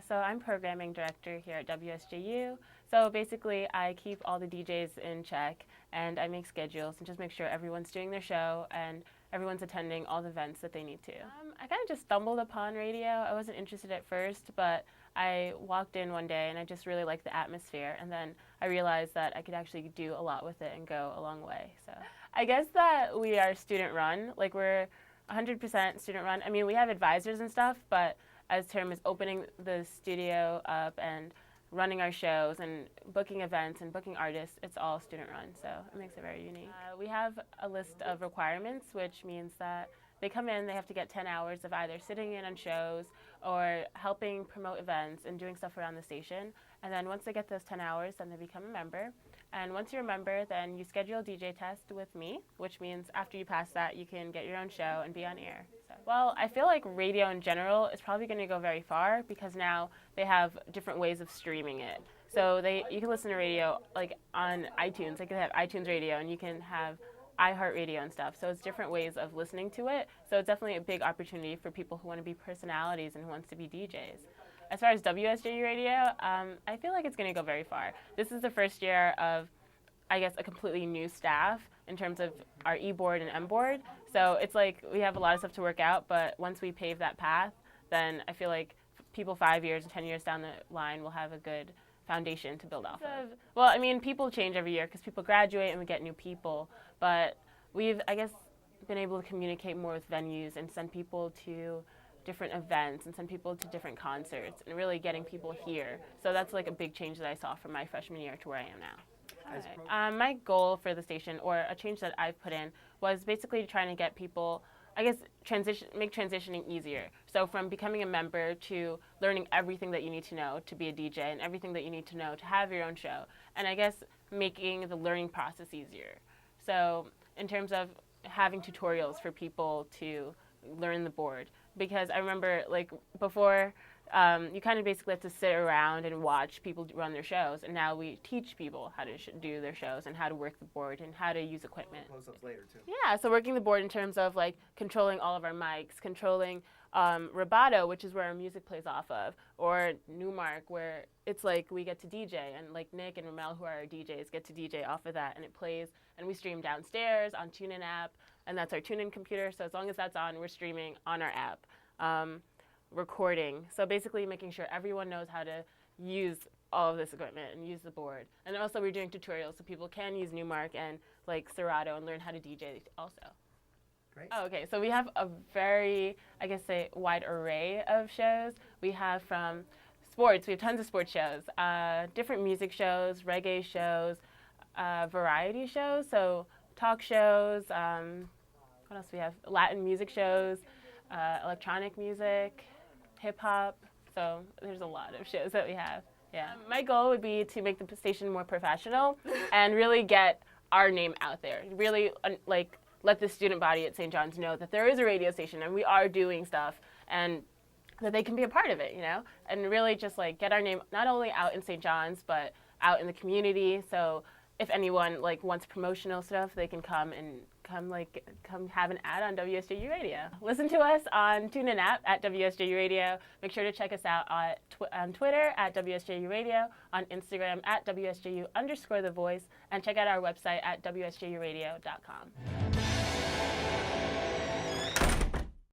So I'm programming director here at WSJU. So basically I keep all the DJs in check and I make schedules and just make sure everyone's doing their show and everyone's attending all the events that they need to. I kind of just stumbled upon radio. I wasn't interested at first, but I walked in one day and I just really liked the atmosphere, and then I realized that I could actually do a lot with it and go a long way. So I guess that we are student run, like we're 100% student run. I mean, we have advisors and stuff, but as Tim is opening the studio up and running our shows and booking events and booking artists, it's all student run, so it makes it very unique. We have a list of requirements, which means that they come in, they have to get 10 hours of either sitting in on shows or helping promote events and doing stuff around the station. And then once they get those 10 hours, then they become a member. And once you're a member, then you schedule a DJ test with me, which means after you pass that, you can get your own show and be on air. So, well, I feel like radio in general is probably going to go very far because now they have different ways of streaming it. So you can listen to radio like on iTunes. They can have iTunes Radio, and you can have iHeartRadio and stuff. So it's different ways of listening to it. So it's definitely a big opportunity for people who want to be personalities and who wants to be DJs. As far as WSJU Radio, I feel like it's going to go very far. This is the first year of, I guess, a completely new staff in terms of our E-board and M-board. So it's like we have a lot of stuff to work out, but once we pave that path, then I feel like people 5 years and 10 years down the line will have a good foundation to build off of. Well, I mean, people change every year because people graduate and we get new people, but we've, I guess, been able to communicate more with venues and send people to different events and send people to different concerts and really getting people here. So that's like a big change that I saw from my freshman year to where I am now. My goal for the station, or a change that I've put in, was basically trying to get people, I guess, make transitioning easier. So from becoming a member to learning everything that you need to know to be a DJ and everything that you need to know to have your own show. And I guess making the learning process easier. So in terms of having tutorials for people to learn the board. Because I remember, like, before, you kind of basically have to sit around and watch people run their shows, and now we teach people how to do their shows and how to work the board and how to use equipment. Close-ups later, too. Yeah, so working the board in terms of, like, controlling all of our mics, controlling rubato, which is where our music plays off of, or Newmark, where it's like we get to DJ, and, like, Nick and Ramel, who are our DJs, get to DJ off of that, and it plays, and we stream downstairs on TuneIn app, and that's our TuneIn computer, so as long as that's on, we're streaming on our app. Recording, so basically making sure everyone knows how to use all of this equipment and use the board. And also we're doing tutorials so people can use Newmark and like Serato and learn how to DJ also. Great. Oh, okay, so we have a very, I guess, say, wide array of shows. We have from sports, we have tons of sports shows, different music shows, reggae shows, variety shows, so talk shows, what else do we have? Latin music shows, electronic music, hip-hop, so there's a lot of shows that we have. Yeah. My goal would be to make the station more professional and really get our name out there, really like let the student body at St. John's know that there is a radio station and we are doing stuff and that they can be a part of it, you know, and really just like get our name not only out in St. John's but out in the community. So if anyone like wants promotional stuff, they can come have an ad on WSJU Radio. Listen to us on TuneIn app at WSJU Radio. Make sure to check us out on Twitter at WSJU Radio, on Instagram at WSJU_The Voice, and check out our website at WSJUradio.com.